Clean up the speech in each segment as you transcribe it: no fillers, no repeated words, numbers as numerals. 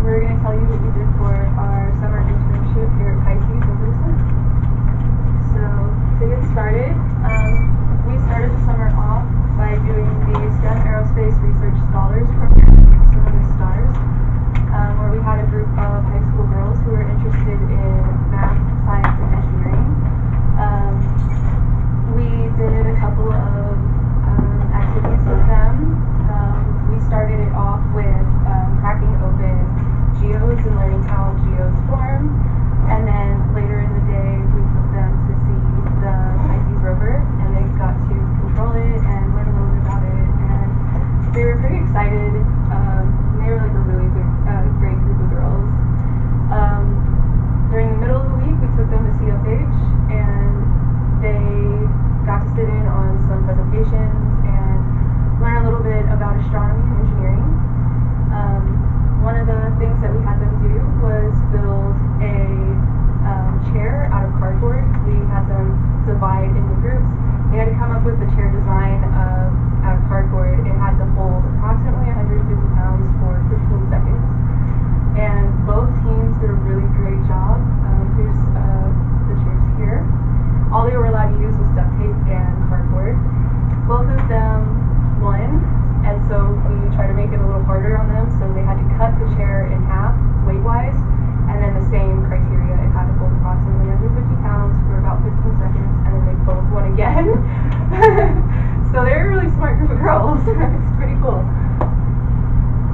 we're going to tell you what we did for our summer internship here at PISCES over the summer. So, to get started, we started the summer off by doing the STEM Aerospace Research Scholars program, also known as STARS, where we had a group of high school girls who were interested in math, science, and engineering. We did a couple of activities with them. We started it off with cracking open geodes and learning how geodes form, and then later in the day we took them to see the PISCES rover, and they got to control it and learn a little bit about it, and they were pretty excited. They were like a really great group of girls. During the middle of the week we took them to CFH, and they got to sit in on some presentations and learn a little bit about astronomy and engineering. One of the things that we had them do was build a chair out of cardboard. We had them divide into groups. They had to come up with the chair design out of cardboard. It had to hold approximately 150 pounds for 15 seconds. And both teams did a really great job. Here's the chairs here. All they were allowed to use was duct tape and cardboard. Both of them won, and so we tried to make it a little harder on them, so they had to cut the chair in half, weight-wise, and then the same criteria. It had to hold approximately 150 pounds for about 15 seconds, and then they both won again. So they're a really smart group of girls. It's pretty cool.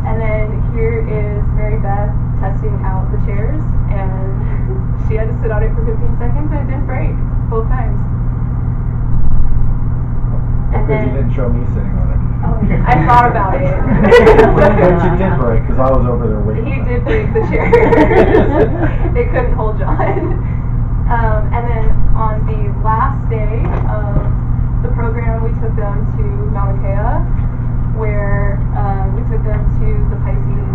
And then here is Mary Beth testing out the chairs, and she had to sit on it for 15 seconds, and it didn't break both times. And then you didn't show me sitting on it. Oh, I thought about it. But you did break, because I was over there waiting. He did break the chair. It couldn't hold John. And then on the last day of the program, we took them to Mauna Kea, where we took them to the PISCES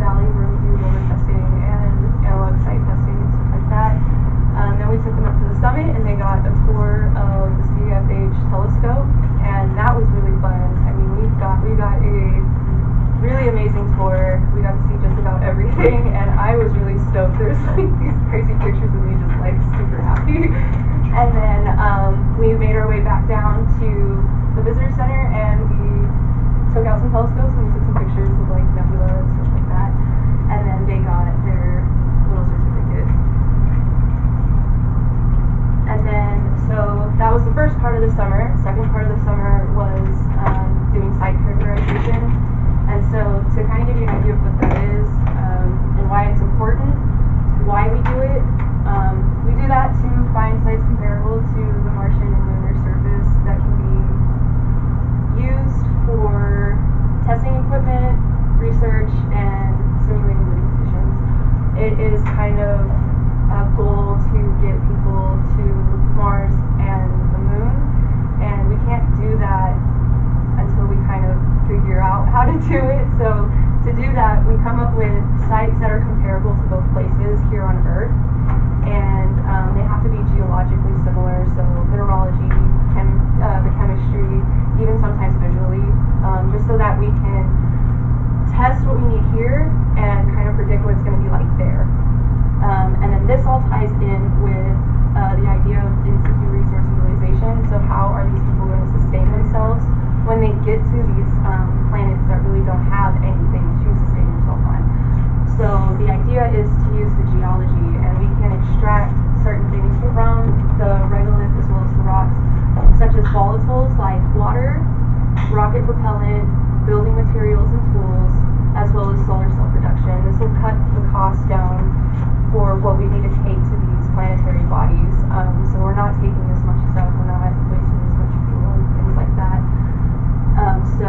Valley, where we do rover testing and analog site testing and stuff like that. Then we took them up to the summit, and they got a tour of the CFH telescope, and that was really fun. I mean, we got a really amazing tour. We got to see just about everything, and I was really stoked. There's like these crazy pictures of me just like super happy. And then we made our way back down to the visitor center, and we took out some telescopes, and we took some pictures of like nebula and stuff like that. And then they got their little certificates. And then, so that was the first part of the summer. Second part of the summer was doing site characterization. And so, to kind of give you an idea of what that is and why it's important, why we do it, we do that to find sites comparable to the Martian and lunar surface that can be used for testing equipment, research, and simulating living conditions. It is kind of a goal to get people to Mars and the moon, and we can't do that until we kind of figure out how to do it. So to do that, we come up with sites that are comparable to both places here on Earth, and they have to be geologically similar, so mineralogy, the chemistry, even sometimes visually, just so that we can test what we need here and kind of predict what it's going to be like there. And then this all ties in with the idea of In-Situ Resource Utilization. So how are these people going to sustain themselves when they get to these planets that really don't have anything to sustain themselves on? So the idea is to use the geology, and we can extract certain things from the regolith as well as the rocks, such as volatiles like water, rocket propellant, building materials and tools, as well as solar cell production. This will cut the cost down for what we need to take to these planetary bodies. So we're not taking as much stuff, we're not wasting as much fuel and things like that. So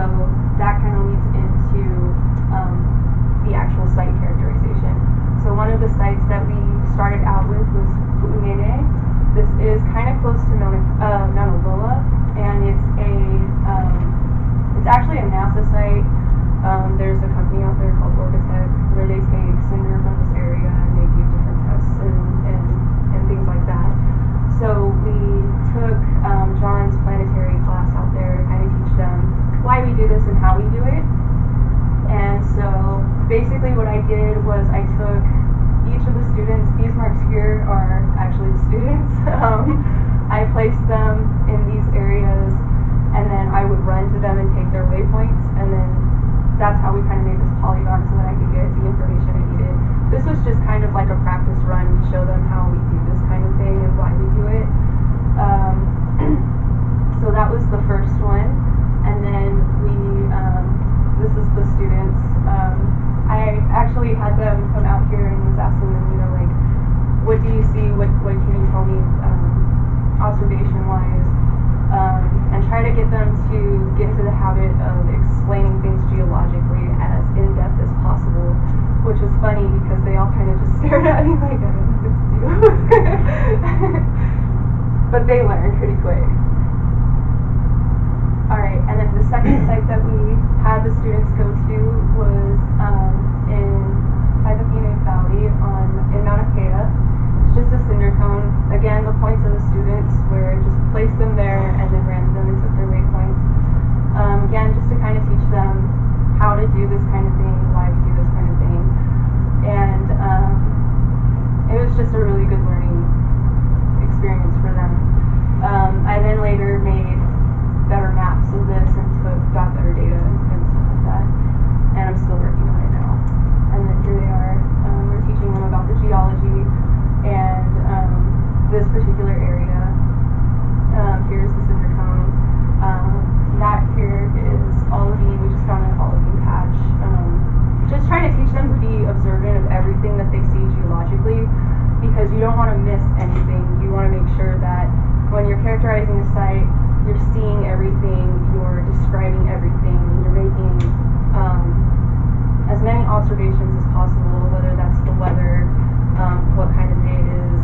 that kind of leads into the actual site characterization. So one of the sites that we started out with was Pu'unene. This is kind of close to Mauna Loa, and it's actually a NASA site. There's a company out there called Orbitech where they take cinder from this area and they do different tests and things like that. So we took John's planetary class out there to kind of teach them why we do this and how we do it. And so basically what I did did was I took each of the students, these marks here are actually the students, I placed them in these areas, and then I would run to them and take their waypoints, and then that's how we kind of made this polygon so that I could get the information I needed. This was just kind of like a practice run to show them how we do this kind of thing and why we do it. So that was the first one, and then this is the students. I actually had them come out here and was asking them, you know, like, what do you see, what can you tell me observation-wise, and try to get them to get into the habit of explaining things geologically as in-depth as possible, which was funny because they all kind of just stared at me like, I don't know what to do. But they learned pretty quick. Alright, and then the second site that we had the students go to was in Taipei Valley in Mauna Kea. It's just a cinder cone. Again, the points of the students were just placed them there and then ran to them and took their waypoints. Again, just to kind of teach them how to do this kind of thing, why we do this kind of thing. And it was just a really good learning experience for them. I then later made better maps of this and got better data and stuff like that. And I'm still working on it now. And then here they are. We're teaching them about the geology and this particular area. Here's the cinder cone. That here is olivine. We just found an olivine patch. Just trying to teach them to be observant of everything that they see geologically, because you don't want to miss anything. You want to make sure that when you're characterizing a site, you're seeing everything, you're describing everything, you're making as many observations as possible, whether that's the weather, what kind of day it is,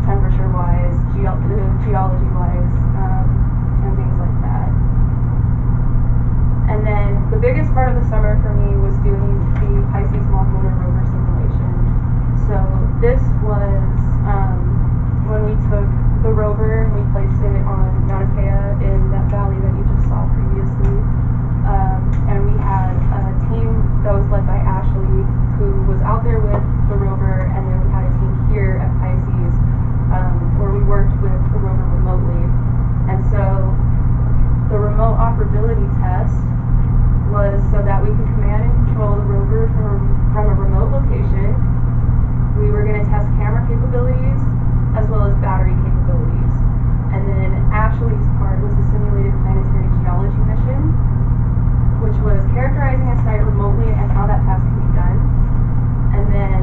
temperature-wise, geology-wise, and things like that. And then the biggest part of the summer for me was doing the PISCES mock lunar rover simulation. So this was when we took the rover and we placed it on Mauna Kea in that valley that you just saw previously. And we had a team that was led by Ashley, who was out there with the rover, and then we had a team here at PISCES where we worked with the rover remotely. And so the remote operability test was so that we could command and control the rover from a remote location. We were going to test camera capabilities as well as battery capabilities. And then Ashley's part was the simulated planetary geology mission, which was characterizing a site remotely and how that task can be done. And then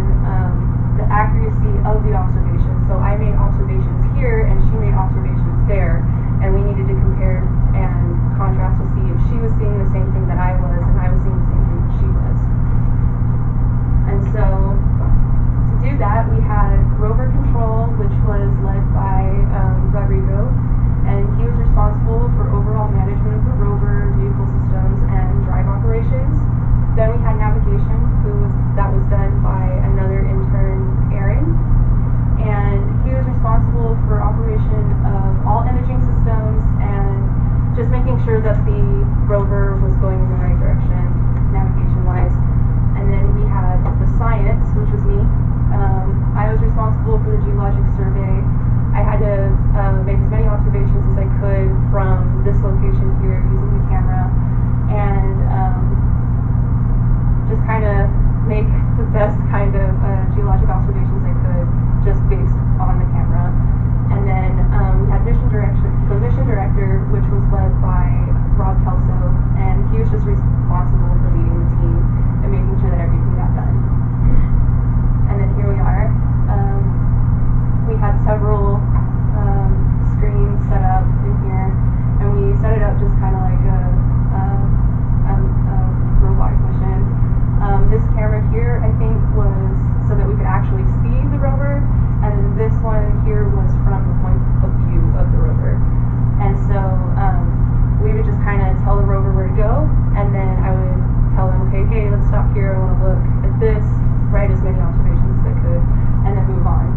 the accuracy of the observations. So I made observations here and she made observations there, and we needed to compare and contrast to see if she was seeing the same thing that I was and I was seeing the same thing that she was. And so to do that, we had rover control, which was led by Rodrigo, and he was responsible for overall management of the rover, vehicle systems, and drive operations. Then we had navigation, that was done by another intern, Aaron, and he was responsible for operation of all imaging systems and just making sure that the rover was going in the right direction, navigation-wise. And then we had the science, which was me. I was responsible for the geologic survey. I had to make as many observations as I could from this location here using the camera, and just kind of make the best kind of geologic observations I could just based on the camera. And then we had the mission director, which was led by Rob Kelso, and he was just responsible for leading the team and making sure that everything got done. And then here we are. We had several screens set up in here, and we set it up just kind of like a robotic mission. This camera here, I think, was so that we could actually see the rover, and this one here was from the point of view of the rover. And so we would just kind of tell the rover where to go, and then I would tell them, okay, hey, let's stop here, I want to look at this, write as many observations as I could, and then move on.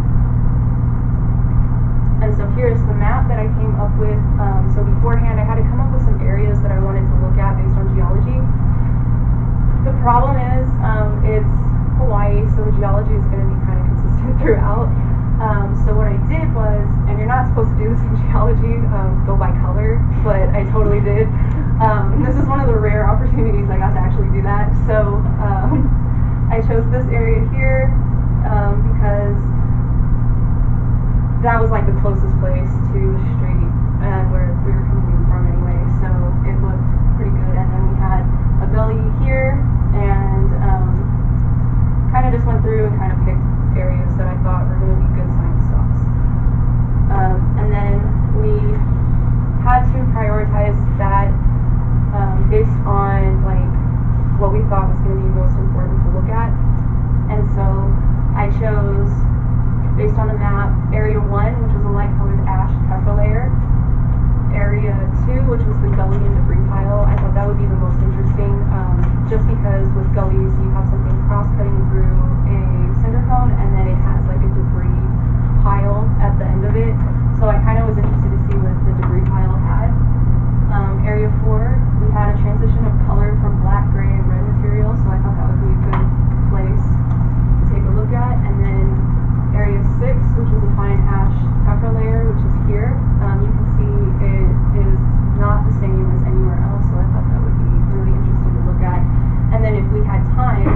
And so here's the map that I came up with. So beforehand, I had to come up with some areas that I wanted to look at based on geology. The problem is, it's Hawaii, so the geology is going to be kind of consistent throughout. So what I did was, and you're not supposed to do this in geology, go by color, but I totally did. This is one of the rare opportunities I got to actually do that. So I chose this area here because that was like the closest place to the street and where we were coming in from anyway, so it looked pretty good. And then we had a gully here, and kind of just went through and kind of picked areas that I thought were going to be good science stops. And then we had to prioritize that based on like what we thought was going to be most important to look at. And so I chose, based on the map, Area 1, which was a light-colored ash tephra layer. Area 2, which was the gully and debris pile. I thought that would be the most interesting, just because with gullies you have something cross-cutting through a cinder cone, and then it has like a debris pile at the end of it. So I kind of was interested to see what the debris pile had. Area 4, we had a transition of color from black, gray, and red material, so I thought that would be a good place to take a look at. And then Area 6, which was a fine ash tephra layer, which is here. You can see it is not the same as anywhere else, so I thought that would be really interesting to look at. And then if we had time,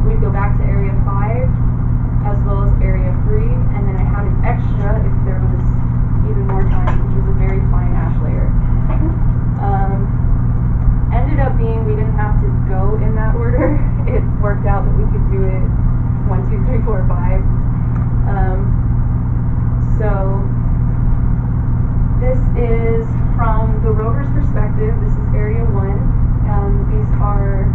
we'd go back to Area 5 as well as Area 3, and then I had an extra if there was even more time, which was a very fine ash layer. Ended up being we didn't have to go in that order. It worked out that we could do it 1, 2, 3, 4, 5. So this is from the rover's perspective. This is Area 1. These are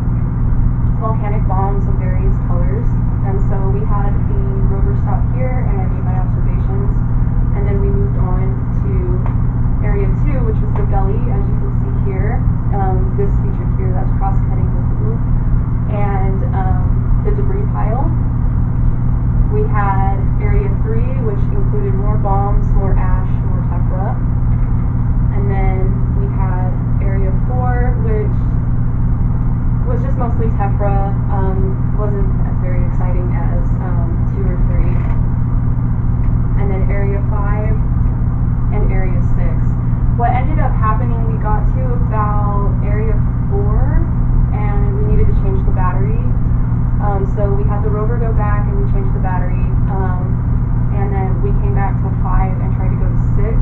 volcanic bombs of various colors. And so we had the rover stop here, and I made my observations. And then we moved on to Area 2, which was the gully, as you can see here. This feature here that's cross-cutting the blue. And the debris pile. We had Area 3, which included more bombs, more ash, more tephra. And then we had Area 4, which was just mostly tephra. Wasn't as very exciting as 2 or 3. And then Area 5 and Area 6. What ended up happening, we got to about Area 4, and we needed to change the battery. So we had the rover go back and we changed the battery, and then we came back to 5 and tried to go to 6.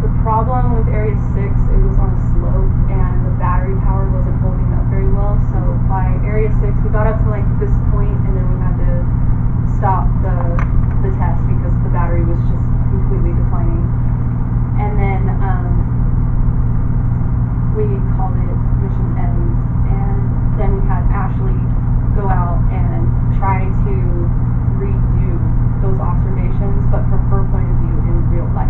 The problem with Area 6, it was on a slope and the battery power wasn't holding up very well, so by Area 6 we got up to like this point, and then we had to stop the test because the battery was just completely declining. And then we called it Mission End, and then we had Ashley go out and try to redo those observations, but from her point of view in real life.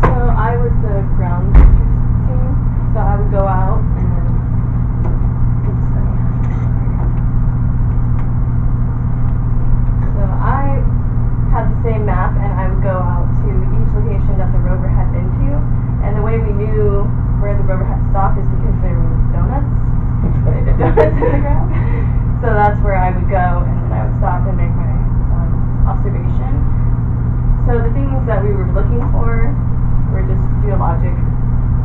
So I was the ground team, so I would go out and so I had the same map, and I would go out to each location that the rover had been to, and the way we knew where the rover had stopped is because there were donuts. They did donuts in the ground. So that's where I would go, and then I would stop and make my observation. So the things that we were looking for were just geologic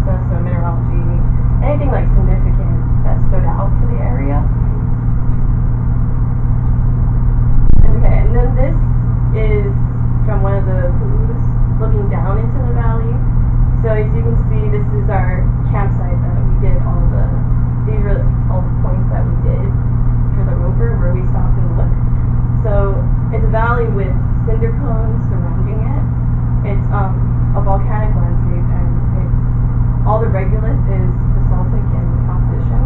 stuff, so mineralogy, anything like significant that stood out for the area. Okay, and then this is from one of the blues looking down into the valley. So as you can see, this is our campsite that we did these were all the points that we did for the rover where we stopped and looked. So it's a valley with cinder cones surrounding it. It's a volcanic landscape, and all the regolith is basaltic in composition.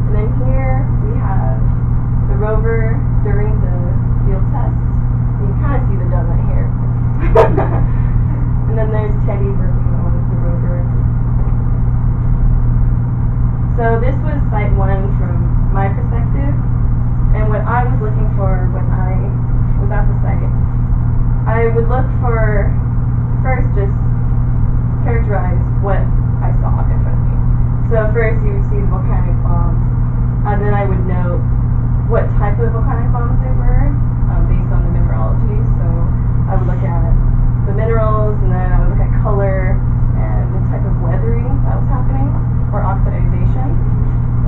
And then here we have the rover during the field test. You can kind of see the donut here. And then there's Teddy working on the rover. So this was site 1 from my perspective, and what I was looking for when I was at the site, I would look for, first, just characterize what I saw in front of me. So first you would see the volcanic bombs, and then I would note what type of volcanic bombs they were based on the mineralogy. So I would look at the minerals, and then I would look at color and the type of weathering that was happening, or oxidization.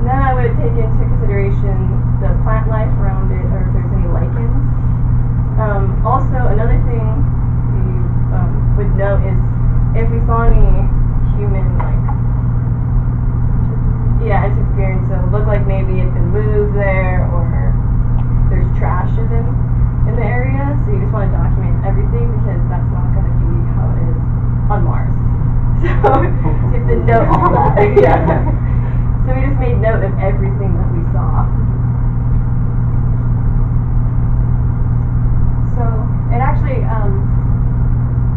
And then I would take into consideration the plant life around it, or if there's any lichens. Also, another thing you would note is if we saw any human, interference. So it looked like maybe it's been moved there, or there's trash even in the area. So you just want to document everything, because that's not going to be how it is on Mars. So you have to note all that. Yeah. So we just made note of everything that we saw. So it actually,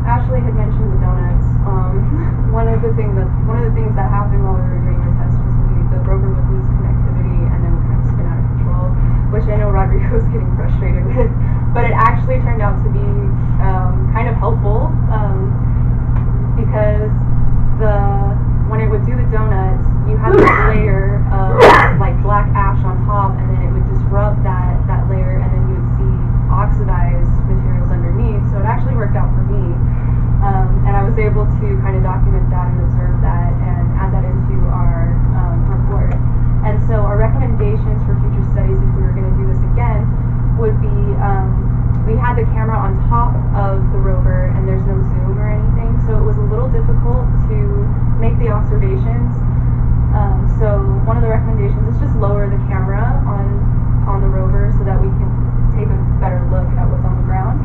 Ashley had mentioned the donuts. One of the things that happened while we were doing the test was the rover would lose connectivity and then kind of spin out of control, which I know Rodrigo was getting frustrated with. But it actually turned out to be kind of helpful, because when it would do the donuts, you had this layer of black ash on top, and then it would disrupt that layer, and then you would see oxidized materials underneath. So it actually worked out for me, and I was able to kind of document that and observe that and add that into our report. And so our recommendations for future studies, if we were going to do this again, would be we had the camera on top of the rover, and there's no zoom or anything, so it was a little difficult to make the observations. So one of the recommendations is just lower the camera on the rover so that we can take a better look at what's on the ground.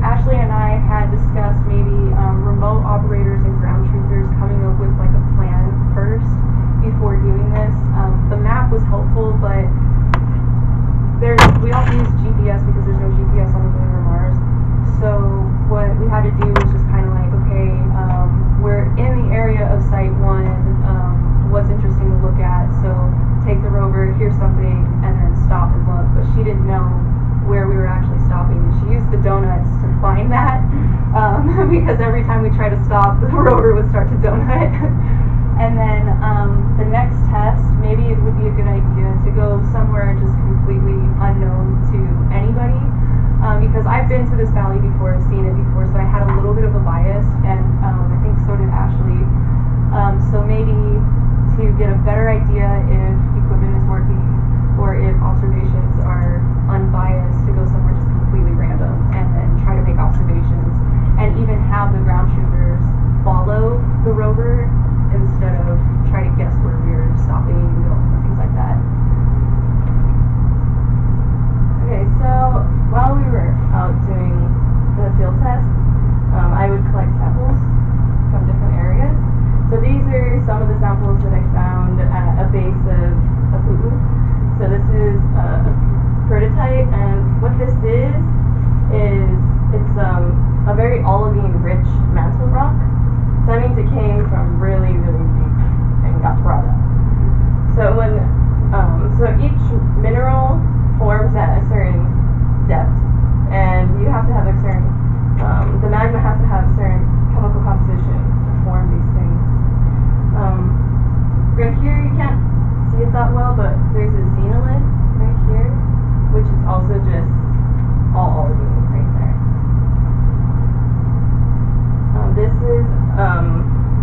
Ashley and I had discussed maybe remote operators and ground truthers coming up with a plan first before doing this. The map was helpful, but we don't use GPS because there's no GPS on the moon or Mars. So what we had to do was just kind of okay, we're in the area of Site 1, what's interesting to look at, so take the rover, here's something, and then stop and look. But she didn't know where we were actually stopping, and she used the donuts to find that, because every time we tried to stop, the rover would start to donut. And then the next test, maybe it would be a good idea to go somewhere just completely unknown to anybody, because I've been to this valley before, I've seen it before, so I had a little bit of a bias, and I think so did Ashley. So maybe to get a better idea if equipment is working, or if observations are unbiased, to go somewhere just completely random and then try to make observations, and even have the ground truthers follow the rover instead of try to guess where we were stopping and going, things like that. Okay, so while we were out doing the field tests, I would collect samples from different areas. So these are some of the samples that I found at a base of Pu'u. So this is a prototype, and what this is it's a very olivine-rich mantle rock. So that means it came from really, really deep and got brought up. So so each mineral forms at a certain depth, and you have to have a certain, the magma has to have a certain chemical composition to form these things. Right here, you can't see it that well, but there's a xenolith right here, which is also just all olivine right there. This is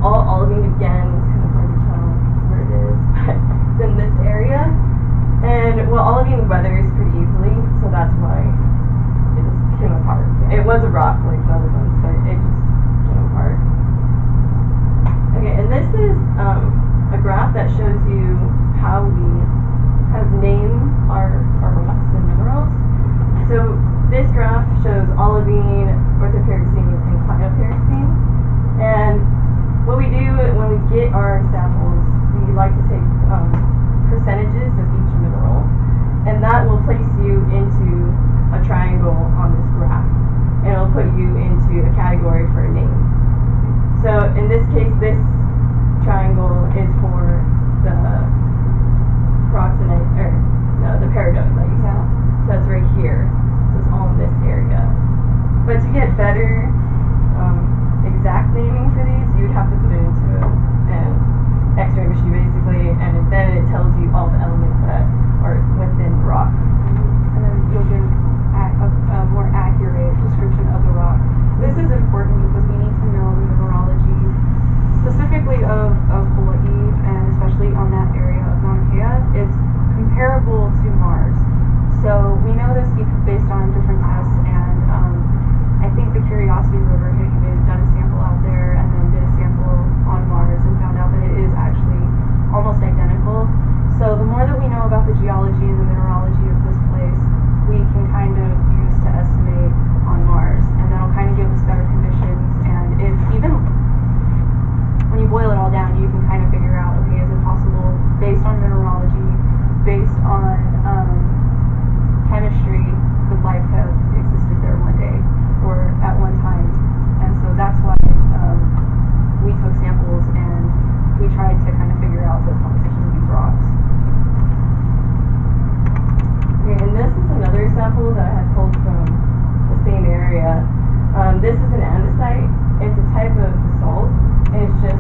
all olivine again. It's kind of hard to tell where it is, but it's in this area. And olivine weathers pretty easily, so that's why it just came apart. It was a rock like the other ones, but it just came apart. Okay, and this is a graph that shows you how we kind of name our rocks and minerals. So this graph shows olivine, orthopyroxene, and clinopyroxene. And what we do when we get our samples, we like to take percentages of each mineral, and that will place you into a triangle on this graph, and it'll put you into a category for a name. So in this case, this triangle is for the the peridot that you saw. So that's right here. So it's all in this area. But to get better exact naming for these, you'd have to put it into an comparable to Mars. So we know this based on different tests, and I think the Curiosity rover had done a sample out there and then did a sample on Mars and found out that it is actually almost identical. So the more that we know about the geology and the mineralogy of this place, we can kind of use to estimate on Mars, and that'll kind of give us better conditions. And if even when you boil it all down, you can kind of figure out, okay, is it possible based on mineralogy, based on chemistry, could life have existed there one day or at one time? And so that's why we took samples and we tried to kind of figure out the composition of these rocks. Okay, and this is another sample that I had pulled from the same area. This is an andesite. It's a type of basalt, and it's just,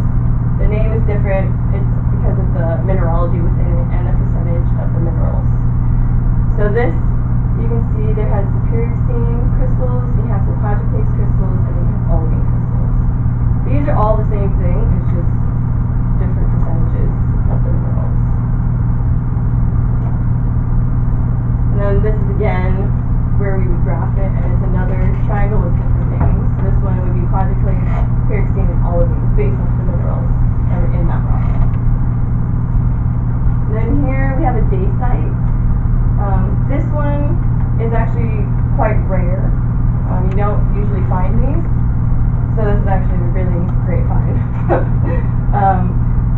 the name is different. It's because of the mineralogy within it and the percentage of the minerals. So this, you can see there has the pyroxene crystals, you have some plagioclase crystals, and you have olivine crystals. These are all the same thing, it's just different percentages of the minerals. And then this is again where we would graph it, and it's another triangle with different names. This one would be plagioclase, pyroxene, and olivine, based off the minerals that are in that rock. And then here we have a dacite. This one is actually quite rare. You don't usually find these, so this is actually a really great find.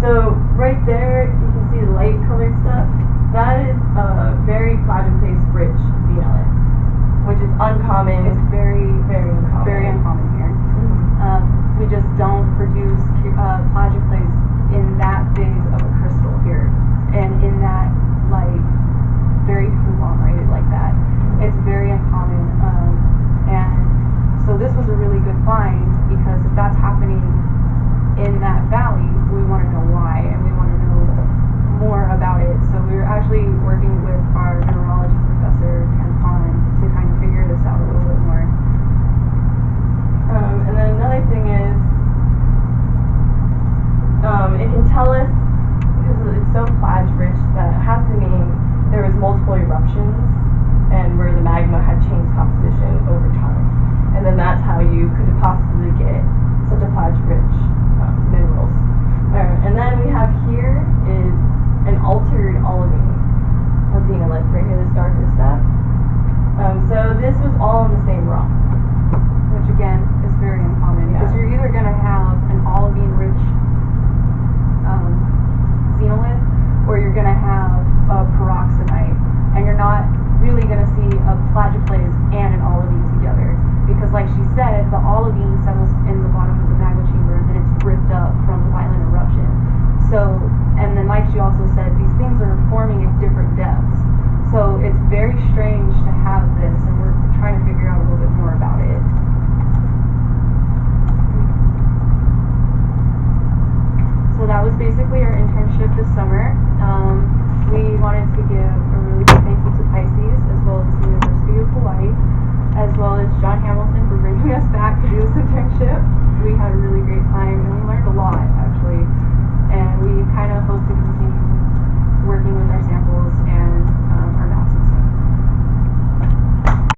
So right there, you can see the light colored stuff. That is a very plagioclase rich xenolith, which is uncommon. It's very, very uncommon. very uncommon here. Mm-hmm. We just don't produce plagioclase in that big of a crystal here, and in that like very conglomerated like that. It's very uncommon, and so this was a really good find, because if that's happening in that valley, we want to know why, and we want to know more about it. So we were actually working with our mineralogy professor, Ken Pond, to kind of figure this out a little bit more. And then another thing is, it can tell us, because it's so plage rich, that it has to mean there was multiple eruptions and where the magma had changed composition over time. And then that's how you could possibly get such a plage rich minerals. And then we have here is an altered olivine xenolith right here, this darker stuff. So this was all in the same rock. Which again is very uncommon, because you're either going to have an olivine rich xenolith, or you're going to have a peroxenite, and you're not really going to see a plagioclase and an olivine together, because like she said, the olivine settles in the bottom of the magma chamber and then it's ripped up from a violent eruption. So, and then like she also said, these things are forming at different depths, so it's very strange to have this, and we're trying to figure out a little bit more about it. So that was basically our internship this summer. We wanted to give a really big thank you to PISCES, as well as the University of Hawaii, as well as John Hamilton for bringing us back to do this internship. We had a really great time, and we learned a lot, actually.